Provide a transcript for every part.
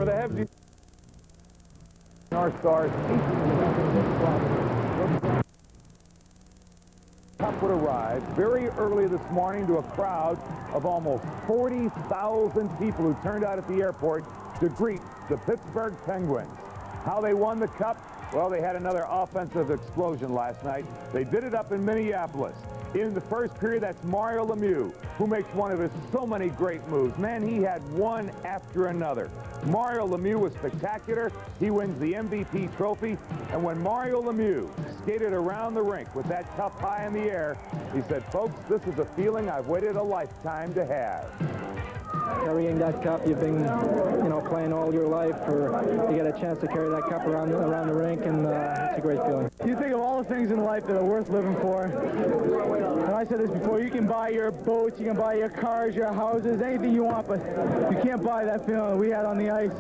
for the Hebs. Our Stars. Cup would arrive very early this morning to a crowd of almost 40,000 people who turned out at the airport to greet the Pittsburgh Penguins. How they won the Cup? Well, they had another offensive explosion last night. They did it up in Minneapolis. In the first period, that's Mario Lemieux, who makes one of his so many great moves. Man, he had one after another. Mario Lemieux was spectacular. He wins the MVP trophy. And when Mario Lemieux skated around the rink with that cup high in the air, he said, folks, this is a feeling I've waited a lifetime to have. Carrying that cup, you've been, playing all your life to get a chance to carry that cup around the rink, and it's a great feeling. You think of all the things in life that are worth living for. And I said this before, you can buy your boats, you can buy your cars, your houses, anything you want, but you can't buy that feeling we had on the ice.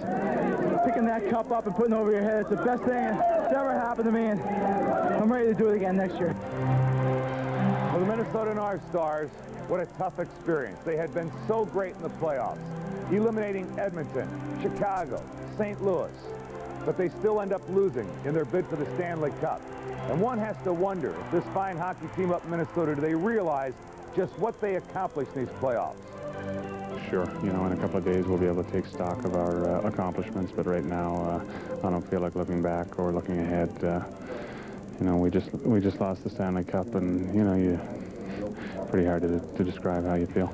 Picking that cup up and putting it over your head, it's the best thing that's ever happened to me, and I'm ready to do it again next year. For the Minnesota North Stars, what a tough experience. They had been so great in the playoffs, eliminating Edmonton, Chicago, St. Louis, but they still end up losing in their bid for the Stanley Cup. And one has to wonder if this fine hockey team up in Minnesota, do they realize just what they accomplished in these playoffs? Sure, in a couple of days we'll be able to take stock of our accomplishments, but right now I don't feel like looking back or looking ahead. We just lost the Stanley Cup, and pretty hard to describe how you feel.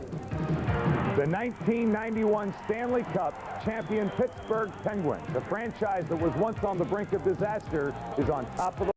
The 1991 Stanley Cup champion Pittsburgh Penguins, the franchise that was once on the brink of disaster, is on top of the